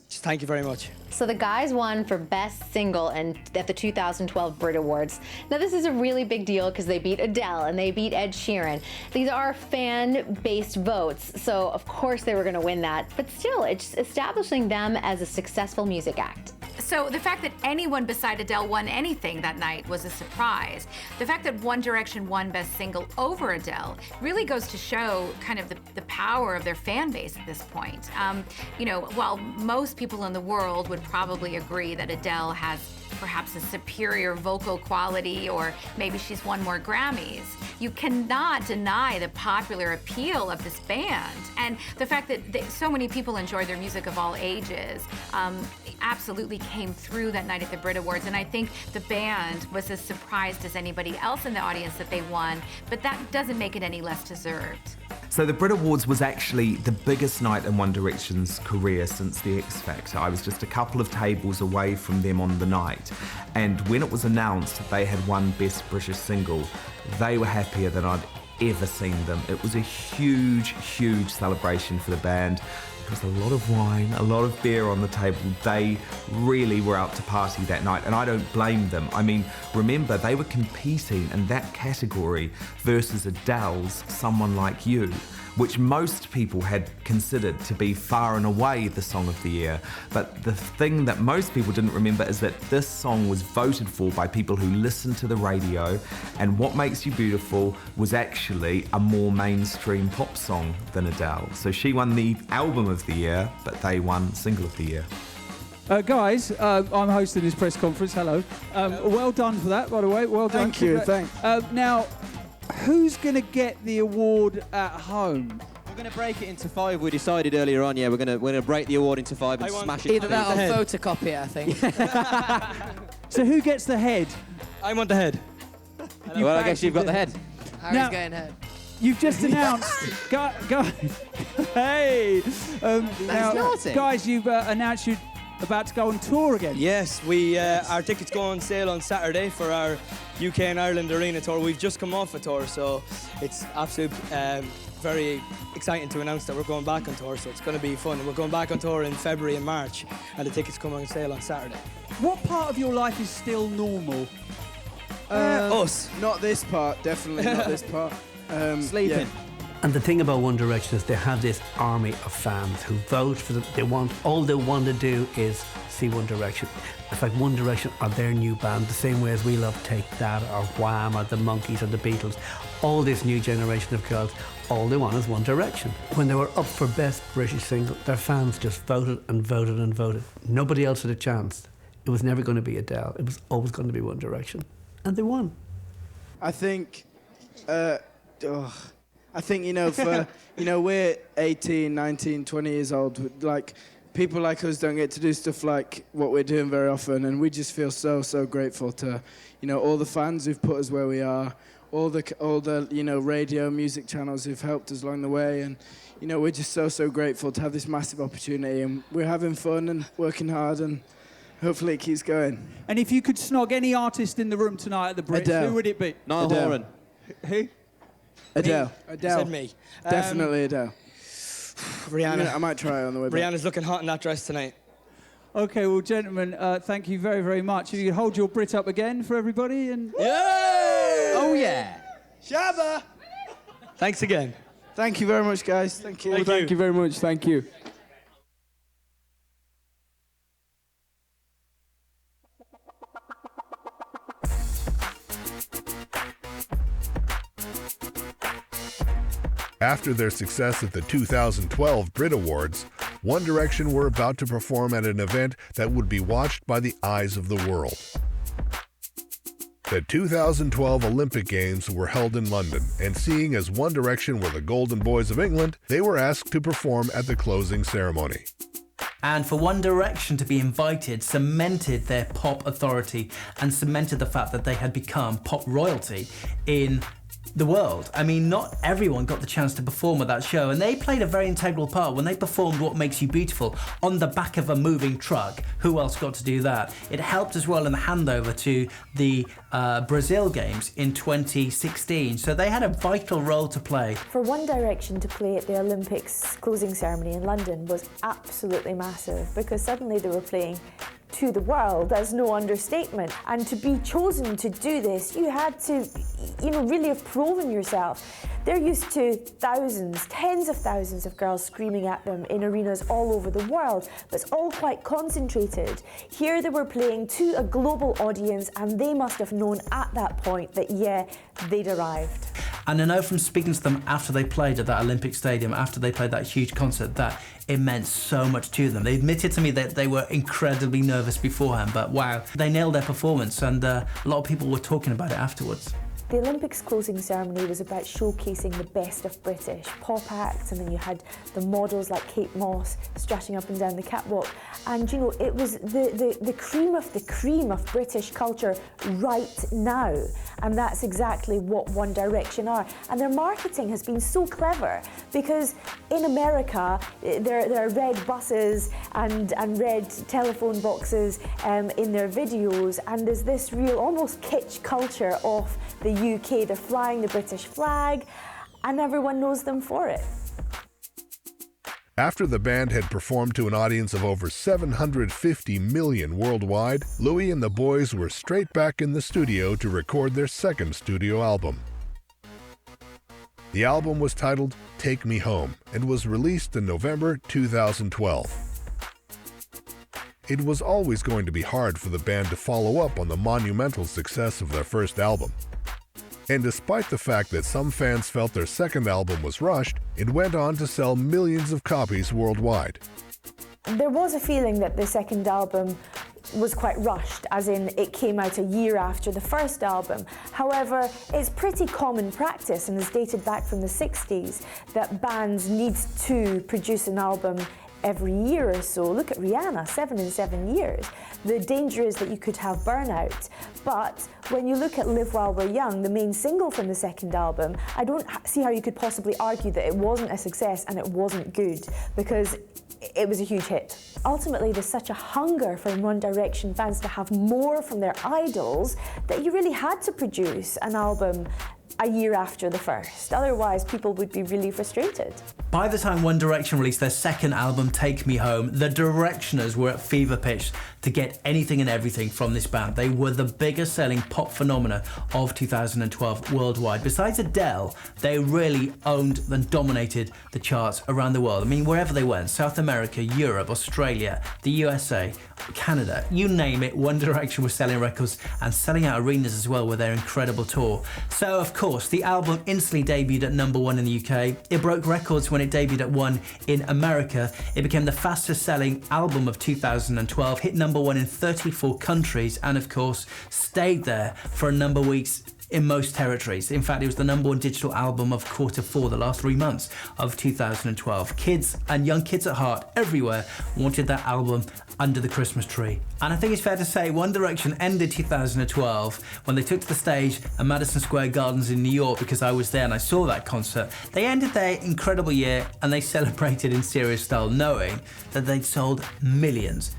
just thank you very much. So the guys won for Best Single at the 2012 Brit Awards. Now this is a really big deal because they beat Adele and they beat Ed Sheeran. These are fan-based votes, so of course they were going to win that. But still, it's establishing them as a successful music act. So the fact that anyone beside Adele won anything that night was a surprise. The fact that One Direction won Best Single over Adele really goes to show kind of the power of their fan base at this point. While most people in the world would probably agree that Adele has perhaps a superior vocal quality, or maybe she's won more Grammys, you cannot deny the popular appeal of this band. And the fact that so many people enjoy their music of all ages absolutely came through that night at the Brit Awards. And I think the band was as surprised as anybody else in the audience that they won, but that doesn't make it any less deserved. So the Brit Awards was actually the biggest night in One Direction's career since the X Factor. I was just a couple of tables away from them on the night, and when it was announced that they had won Best British Single, they were happier than I'd ever seen them. It was a huge, huge celebration for the band. There was a lot of wine, a lot of beer on the table. They really were out to party that night, and I don't blame them. I mean, remember, they were competing in that category versus Adele's Someone Like You, which most people had considered to be far and away the song of the year. But the thing that most people didn't remember is that this song was voted for by people who listened to the radio, and What Makes You Beautiful was actually a more mainstream pop song than Adele. So she won the album of the year, but they won single of the year. Guys, I'm hosting this press conference. Hello. Well done for that, by the way. Well done. Thank you, thanks. Now, who's going to get the award at home? We're going to break it into 5. We decided earlier on, yeah, we're going to break the award into 5 and smash it. Either that or photocopy it, I think. So who gets the head? I want the head. Well, I guess you've got the head. Harry's getting head. You've just announced, guys. Hey, guys, you've announced you're about to go on tour again. Yes, our tickets go on sale on Saturday for our UK and Ireland arena tour. We've just come off a tour, so it's absolutely very exciting to announce that we're going back on tour. So it's going to be fun. We're going back on tour in February and March, and the tickets come on sale on Saturday. What part of your life is still normal? Us. Not this part, definitely not this part. Sleeping. Yeah. And the thing about One Direction is they have this army of fans who vote for them. All they want to do is see One Direction. It's like One Direction are their new band, the same way as we love Take That or Wham or the Monkees or the Beatles. All this new generation of girls, all they want is One Direction. When they were up for Best British Single, their fans just voted and voted and voted. Nobody else had a chance. It was never going to be Adele. It was always going to be One Direction. And they won. I think, for, we're 18, 19, 20 years old. Like, people like us don't get to do stuff like what we're doing very often, and we just feel so grateful to, all the fans who've put us where we are, all the radio, music channels who've helped us along the way, and, we're just so grateful to have this massive opportunity, and we're having fun and working hard, and hopefully it keeps going. And if you could snog any artist in the room tonight at the Brits, Adele. Who would it be? Niall Horan. Who? Adele. You said me. Definitely Adele. Rihanna. I might try it on the way back. Rihanna's looking hot in that dress tonight. Okay, well, gentlemen, thank you very much. If you could hold your Brit up again for everybody. And Yay! Oh, yeah. Shabba! Thanks again. Thank you very much, guys. Thank you. Thank you very much. Thank you. After their success at the 2012 Brit Awards, One Direction were about to perform at an event that would be watched by the eyes of the world. The 2012 Olympic Games were held in London, and seeing as One Direction were the Golden Boys of England, they were asked to perform at the closing ceremony. And for One Direction to be invited cemented their pop authority and cemented the fact that they had become pop royalty in the world. I mean, not everyone got the chance to perform at that show, and they played a very integral part when they performed What Makes You Beautiful on the back of a moving truck. Who else got to do that? It helped as well in the handover to the Brazil Games in 2016, so they had a vital role to play. For One Direction to play at the Olympics closing ceremony in London was absolutely massive, because suddenly they were playing to the world. That's no understatement. And to be chosen to do this, you had to, really have proven yourself. They're used to thousands, tens of thousands of girls screaming at them in arenas all over the world, but it's all quite concentrated. Here they were playing to a global audience, and they must have known at that point that, they'd arrived. And I know from speaking to them after they played at that Olympic Stadium, after they played that huge concert, that it meant so much to them. They admitted to me that they were incredibly nervous beforehand, but wow, they nailed their performance, and a lot of people were talking about it afterwards. The Olympics closing ceremony was about showcasing the best of British pop acts, and then you had the models like Kate Moss strutting up and down the catwalk, and it was the cream of the cream of British culture right now, and that's exactly what One Direction are. And their marketing has been so clever, because in America there are red buses and red telephone boxes in their videos, and there's this real almost kitsch culture of the UK. They're flying the British flag, and everyone knows them for it. After the band had performed to an audience of over 750 million worldwide, Louis and the boys were straight back in the studio to record their second studio album. The album was titled Take Me Home and was released in November 2012. It was always going to be hard for the band to follow up on the monumental success of their first album. And despite the fact that some fans felt their second album was rushed, it went on to sell millions of copies worldwide. There was a feeling that the second album was quite rushed, as in it came out a year after the first album. However, it's pretty common practice and is dated back from the 60s that bands need to produce an album every year or so. Look at Rihanna, 7 in 7 years. The danger is that you could have burnout. But when you look at Live While We're Young, the main single from the second album, I don't see how you could possibly argue that it wasn't a success and it wasn't good, because it was a huge hit. Ultimately, there's such a hunger for One Direction fans to have more from their idols that you really had to produce an album a year after the first. Otherwise, people would be really frustrated. By the time One Direction released their second album, Take Me Home, the Directioners were at fever pitch to get anything and everything from this band. They were the biggest selling pop phenomena of 2012 worldwide. Besides Adele, they really owned and dominated the charts around the world. I mean, wherever they went, South America, Europe, Australia, the USA, Canada, you name it, One Direction was selling records and selling out arenas as well with their incredible tour. So, of course, the album instantly debuted at #1 in the UK. It broke records when it debuted at 1 in America. It became the fastest selling album of 2012, hit #1 in 34 countries, and of course, stayed there for a number of weeks in most territories. In fact, it was the #1 digital album of Q4, the last 3 months of 2012. Kids and young kids at heart everywhere wanted that album under the Christmas tree. And I think it's fair to say One Direction ended 2012 when they took to the stage at Madison Square Gardens in New York, because I was there and I saw that concert. They ended their incredible year and they celebrated in serious style, knowing that they'd sold millions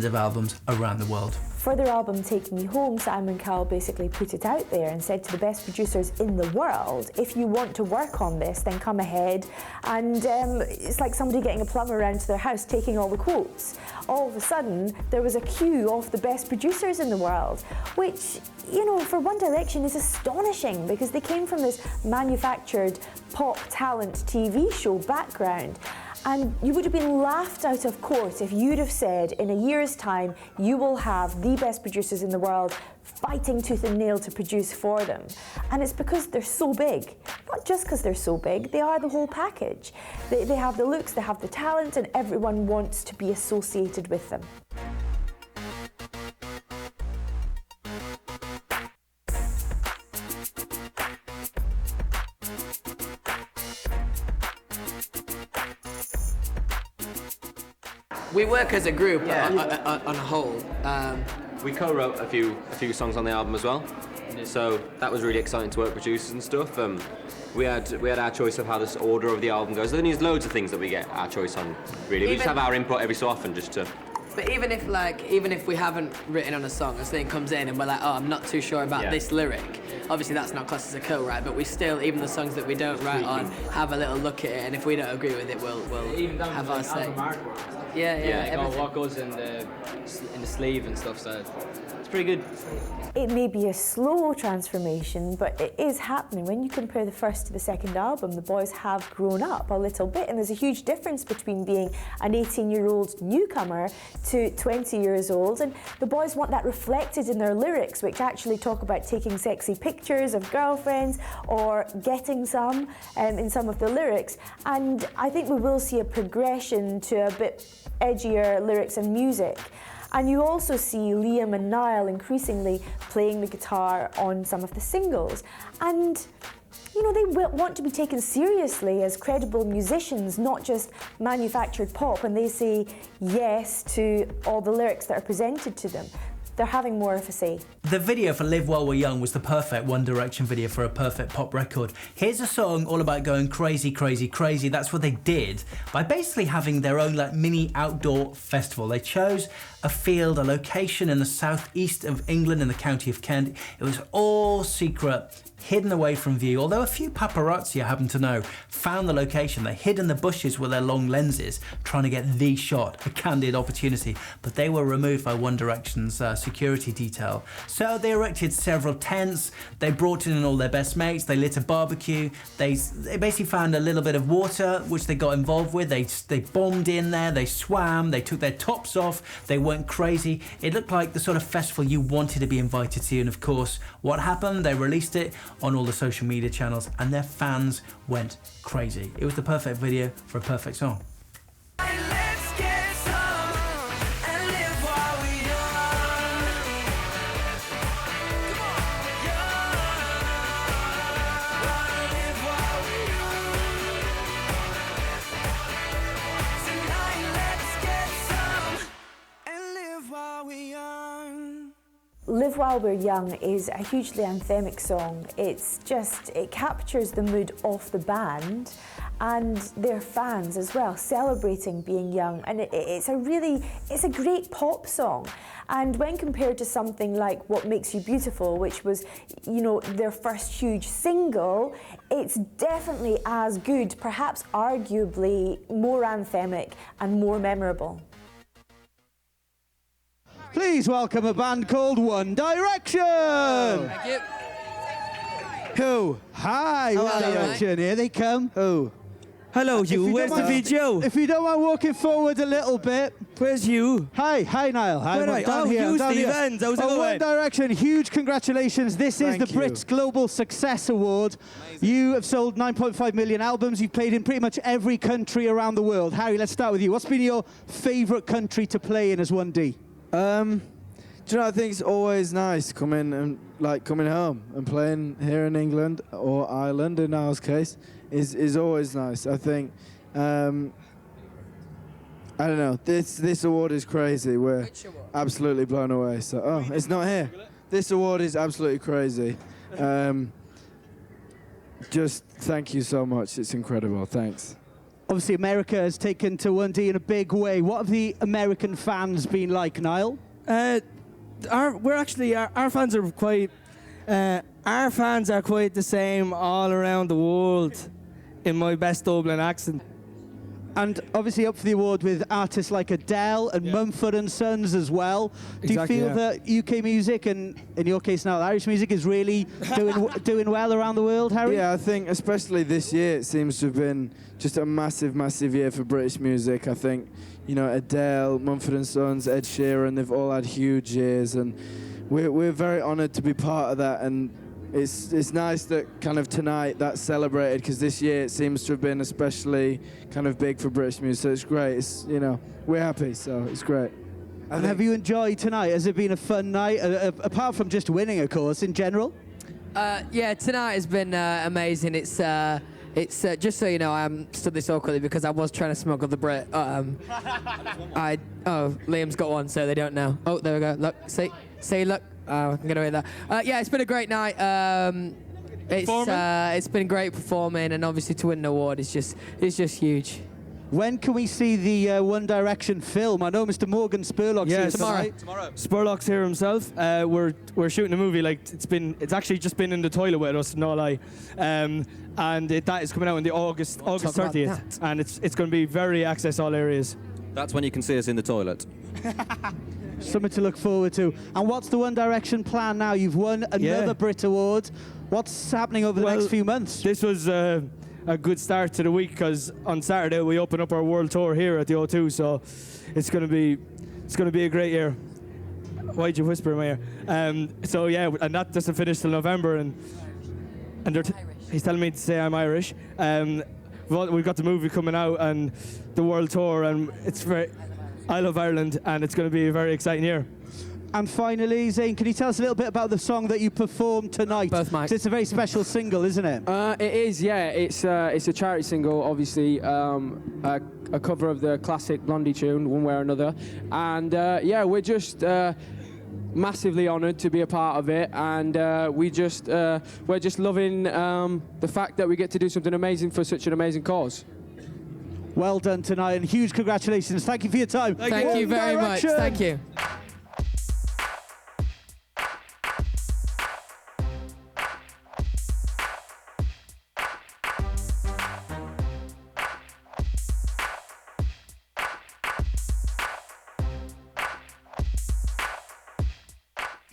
of albums around the world. For their album Take Me Home, Simon Cowell basically put it out there and said to the best producers in the world, if you want to work on this, then come ahead. And it's like somebody getting a plumber around to their house taking all the quotes. All of a sudden, there was a queue of the best producers in the world, which, you know, for One Direction is astonishing, because they came from this manufactured pop talent TV show background. And you would have been laughed out of court if you'd have said, in a year's time, you will have the best producers in the world fighting tooth and nail to produce for them. And it's because they're so big. Not just because they're so big, they are the whole package. They have the looks, they have the talent, and everyone wants to be associated with them. We work as a group on a whole. We co-wrote a few songs on the album as well, so that was really exciting to work with producers and stuff. We had our choice of how this order of the album goes. There's loads of things that we get our choice on. Really, we just have our input every so often, just to. But even if we haven't written on a song, a thing comes in and we're like, oh, I'm not too sure about this lyric. Obviously, that's not classed as a co-write, but we still, even the songs that we don't write on, have a little look at it, and if we don't agree with it, we'll have our say. What goes in the sleeve and stuff, so it's pretty good. It may be a slow transformation, but it is happening. When you compare the first to the second album, the boys have grown up a little bit, and there's a huge difference between being an 18-year-old newcomer to 20 years old, and the boys want that reflected in their lyrics, which actually talk about taking sexy pictures of girlfriends or getting some in some of the lyrics. And I think we will see a progression to a bit edgier lyrics and music. And you also see Liam and Niall increasingly playing the guitar on some of the singles. And, you know, they want to be taken seriously as credible musicians, not just manufactured pop, and they say yes to all the lyrics that are presented to them. They're having more of a say. The video for Live While We're Young was the perfect One Direction video for a perfect pop record. Here's a song all about going crazy, crazy, crazy. That's what they did by basically having their own mini outdoor festival. They chose a field, a location in the southeast of England in the county of Kent. It was all secret. hidden away from view, although a few paparazzi, I happen to know, found the location. They hid in the bushes with their long lenses, trying to get the shot, a candid opportunity, but they were removed by One Direction's security detail. So they erected several tents, they brought in all their best mates, they lit a barbecue, they basically found a little bit of water, which they got involved with. They bombed in there, they swam, they took their tops off, they went crazy. It looked like the sort of festival you wanted to be invited to, and of course, what happened? They released it on all the social media channels and their fans went crazy. It was the perfect video for a perfect song. Live While We're Young is a hugely anthemic song. It captures the mood of the band and their fans as well, celebrating being young. And it's a great pop song. And when compared to something like What Makes You Beautiful, which was, their first huge single, it's definitely as good, perhaps arguably more anthemic and more memorable. Please welcome a band called One Direction. Thank you. Who? Hi, One Direction. Here they come. Who? Hello, you. Where's the video? If you don't mind walking forward a little bit. Where's you? Hi, Niall. I'm down here. I'm down Steve here. Enns. How's it going? One Direction, huge congratulations. This is the Brits Global Success Award. Amazing. You have sold 9.5 million albums. You've played in pretty much every country around the world. Harry, let's start with you. What's been your favourite country to play in as 1D? Do you know, I think it's always nice coming home and playing here in England or Ireland in Niall's case is always nice. I think I don't know, this award is crazy. We're absolutely blown away. So it's not here. This award is absolutely crazy. Just thank you so much. It's incredible. Thanks. Obviously, America has taken to 1D in a big way. What have the American fans been like, Niall? Our fans are quite. Our fans are quite the same all around the world, in my best Dublin accent. And obviously up for the award with artists like Adele and Mumford & Sons as well. Do you feel that UK music, and in your case now Irish music, is really doing well around the world, Harry? Yeah, I think especially this year it seems to have been just a massive, massive year for British music. I think, Adele, Mumford & Sons, Ed Sheeran, they've all had huge years, and we're very honoured to be part of that. And it's nice that kind of tonight that's celebrated, because this year it seems to have been especially kind of big for British music. So it's great. It's we're happy, so it's great. And have you enjoyed tonight? Has it been a fun night, apart from just winning, of course, in general? Yeah, tonight has been amazing. It's just so you know, I'm stood this awkwardly because I was trying to smuggle the Brit. Liam's got one, so they don't know. Oh, there we go. Look, see, look. I'm gonna read that. Yeah, it's been a great night. It's been great performing, and obviously to win an award is just huge. When can we see the One Direction film? I know Mr. Morgan Spurlock's here tomorrow. Spurlock's here himself. We're shooting a movie. It's actually just been in the toilet with us, no lie. And that is coming out on the August 30th, and it's going to be very access all areas. That's when you can see us in the toilet. Something to look forward to. And what's the One Direction plan now? You've won another Brit Award. What's happening over the next few months? This was a good start to the week, because on Saturday we open up our world tour here at the O2, so it's going to be a great year. Why'd you whisper in my ear? So yeah, and that doesn't finish till November, and he's telling me to say I'm Irish. We've got the movie coming out and the world tour, and I love Ireland, and it's going to be a very exciting year. And finally, Zane, can you tell us a little bit about the song that you performed tonight? Both mics. It's a very special single, isn't it? It is, yeah. It's a charity single, obviously, a cover of the classic Blondie tune, One Way or Another. And we're just massively honoured to be a part of it, and we're just loving the fact that we get to do something amazing for such an amazing cause. Well done tonight, and huge congratulations. Thank you for your time. Thank you very much. Thank you.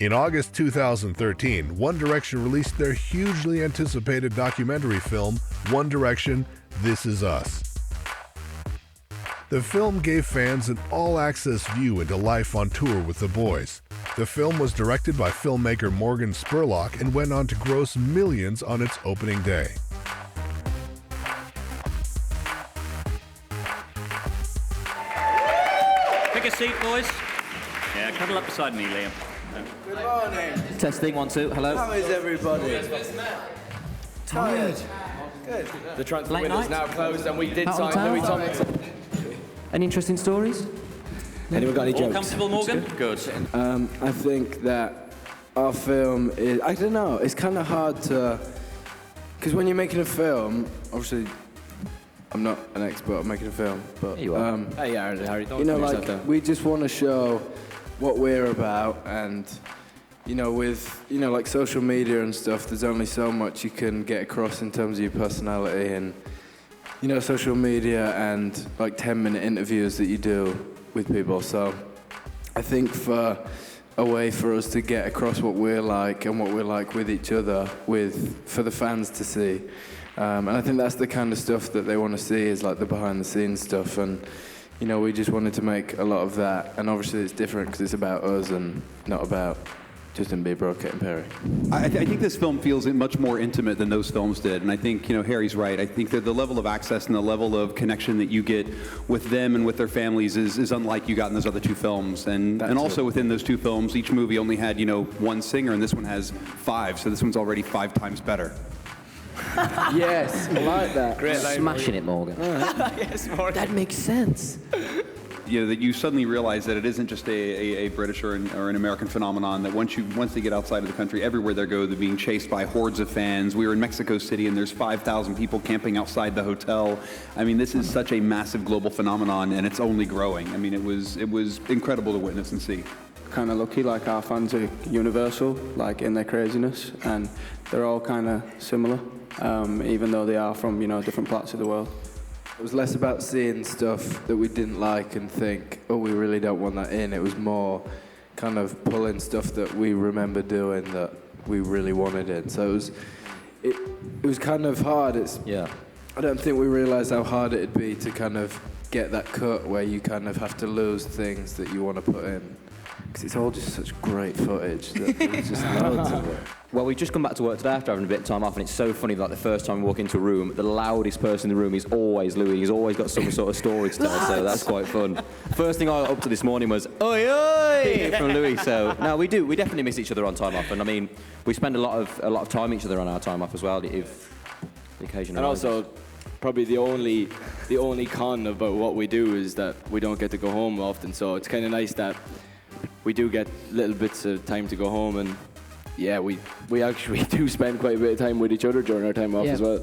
In August 2013, One Direction released their hugely anticipated documentary film, One Direction, This Is Us. The film gave fans an all-access view into life on tour with the boys. The film was directed by filmmaker Morgan Spurlock and went on to gross millions on its opening day. Take a seat, boys. Yeah, cuddle up beside me, Liam. Good morning. Testing, 1, 2, hello. How is everybody? Tired. Good. The transfer Late window's night? now closed and we did Out on sign town? Louis Tomlinson. Any interesting stories? Anyone got any All jokes? comfortable, Morgan? Good. I think that our film is, I don't know, it's kind of hard to, because when you're making a film, obviously, I'm not an expert at making a film, but You are. Hey, Harry, don't you know, put yourself like, down. we just want to show what we're about, and you know, with, you know, like social media and stuff, there's only so much you can get across in terms of your personality, and you know, social media and like 10-minute interviews that you do with people. So I think for a way for us to get across what we're like and what we're like with each other, for the fans to see. And I think that's the kind of stuff that they want to see, is like the behind-the-scenes stuff. And you know, we just wanted to make a lot of that. And obviously it's different because it's about us and not about Justin Bieber or Katy Perry. I think this film feels much more intimate than those films did, and I think, you know, Harry's right. I think that the level of access and the level of connection that you get with them and with their families is unlike you got in those other two films. And also within those two films, each movie only had, you know, one singer, and this one has 5, so this one's already 5 times better. Yes, I like that. Great line. Smashing it, Morgan. Yes, Morgan. That makes sense. You know, that you suddenly realize that it isn't just a British or an American phenomenon, that once they get outside of the country, everywhere they go, they're being chased by hordes of fans. We were in Mexico City and there's 5,000 people camping outside the hotel. I mean, this is such a massive global phenomenon, and it's only growing. I mean, it was incredible to witness and see. Kind of lucky, like our fans are universal, like in their craziness, and they're all kind of similar, even though they are from, you know, different parts of the world. It was less about seeing stuff that we didn't like and think, oh, we really don't want that in. It was more kind of pulling stuff that we remember doing that we really wanted in. So it was kind of hard. I don't think we realised how hard it'd be to kind of get that cut where you kind of have to lose things that you want to put in. Because it's all just such great footage that there's just loads of it. Well, we've just come back to work today after having a bit of time off, and it's so funny that the first time we walk into a room, the loudest person in the room is always Louis. He's always got some sort of story to tell, so that's quite fun. First thing I got up to this morning was, oi, oi, from Louis. So, no, we definitely miss each other on time off, and I mean, we spend a lot of time each other on our time off as well, if the occasion And arises. also, probably the only con about what we do is that we don't get to go home often, so it's kind of nice that we do get little bits of time to go home, and yeah, we actually do spend quite a bit of time with each other during our time off as well.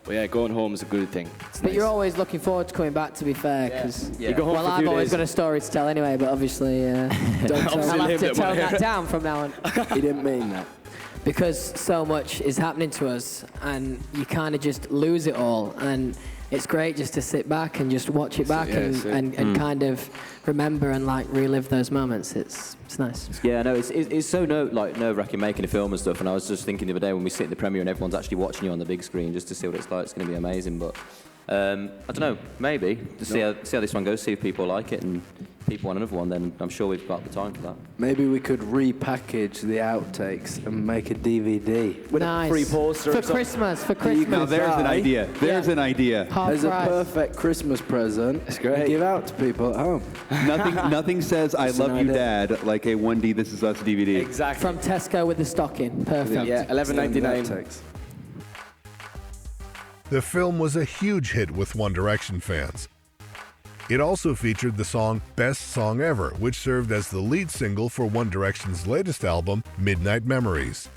But yeah, going home is a good thing. But you're always looking forward to coming back, to be fair, because You go home for a I've few always days. got a story to tell anyway. But obviously, don't I'll have to tone that down from now on. He didn't mean that. Because so much is happening to us, and you kind of just lose it all, and it's great just to sit back and just watch it back and kind of remember and like relive those moments. It's nice. Yeah, no, it's so nerve-wracking making a film and stuff. And I was just thinking the other day when we sit in the premiere and everyone's actually watching you on the big screen just to see what it's like. It's going to be amazing. But I don't know, maybe to see how this one goes. See if people like it and people want another one. Then I'm sure we've got the time for that. Maybe we could repackage the outtakes and make a DVD. With a free poster for Christmas. Now there's an idea. There's an idea. There's a perfect Christmas present. It's great. Give out to people at home. Nothing says "I love you, Dad" like a 1D This Is Us DVD. Exactly. From Tesco with the stocking. Perfect. Yeah, $11.99. The film was a huge hit with One Direction fans. It also featured the song Best Song Ever, which served as the lead single for One Direction's latest album, Midnight Memories.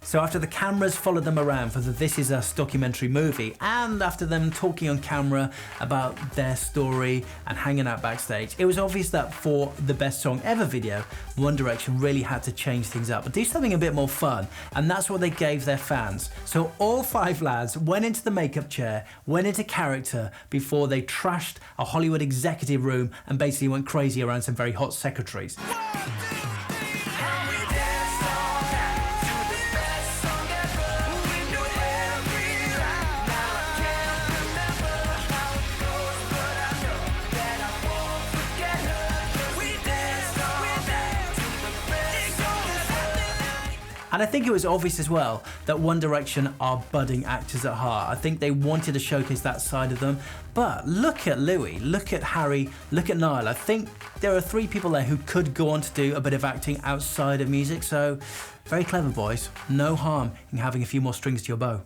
So after the cameras followed them around for the This Is Us documentary movie, and after them talking on camera about their story and hanging out backstage, it was obvious that for the Best Song Ever video, One Direction really had to change things up and do something a bit more fun, and that's what they gave their fans. So all 5 lads went into the makeup chair, went into character before they trashed a Hollywood executive room and basically went crazy around some very hot secretaries. And I think it was obvious as well that One Direction are budding actors at heart. I think they wanted to showcase that side of them. But look at Louis, look at Harry, look at Niall. I think there are 3 people there who could go on to do a bit of acting outside of music. So very clever, boys. No harm in having a few more strings to your bow.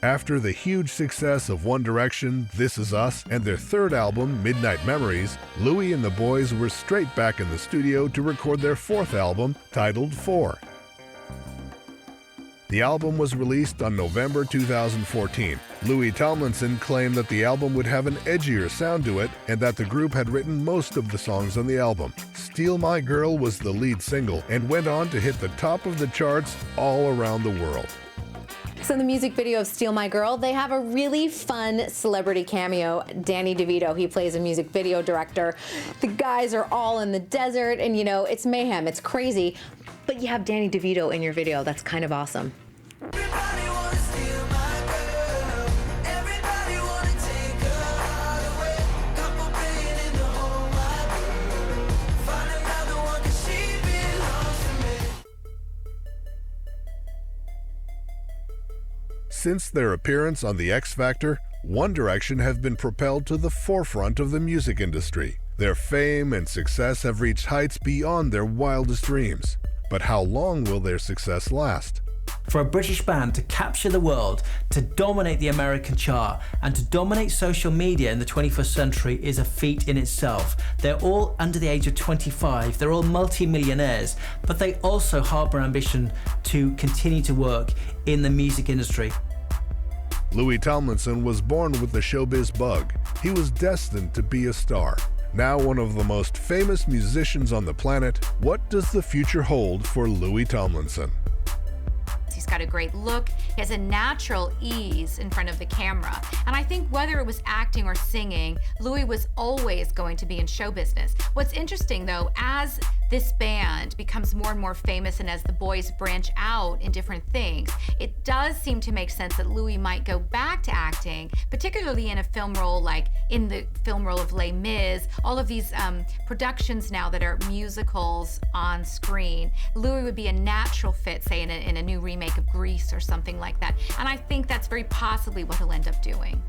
After the huge success of One Direction, This Is Us, and their third album, Midnight Memories, Louis and the boys were straight back in the studio to record their 4th album, titled 4. The album was released on November 2014. Louis Tomlinson claimed that the album would have an edgier sound to it and that the group had written most of the songs on the album. Steal My Girl was the lead single and went on to hit the top of the charts all around the world. So in the music video of Steal My Girl, they have a really fun celebrity cameo. Danny DeVito, he plays a music video director. The guys are all in the desert and, you know, it's mayhem, it's crazy. But you have Danny DeVito in your video. That's kind of awesome. Since their appearance on The X Factor, One Direction have been propelled to the forefront of the music industry. Their fame and success have reached heights beyond their wildest dreams. But how long will their success last? For a British band to capture the world, to dominate the American chart, and to dominate social media in the 21st century is a feat in itself. They're all under the age of 25, they're all multi-millionaires, but they also harbour ambition to continue to work in the music industry. Louis Tomlinson was born with the showbiz bug. He was destined to be a star. Now one of the most famous musicians on the planet, what does the future hold for Louis Tomlinson? He's got a great look. He has a natural ease in front of the camera. And I think whether it was acting or singing, Louis was always going to be in show business. What's interesting though, as this band becomes more and more famous and as the boys branch out in different things, it does seem to make sense that Louis might go back to acting, particularly in a film role like in the film role of Les Mis, all of these productions now that are musicals on screen. Louis would be a natural fit, say in a new remake of Grease or something like that. And I think that's very possibly what he'll end up doing.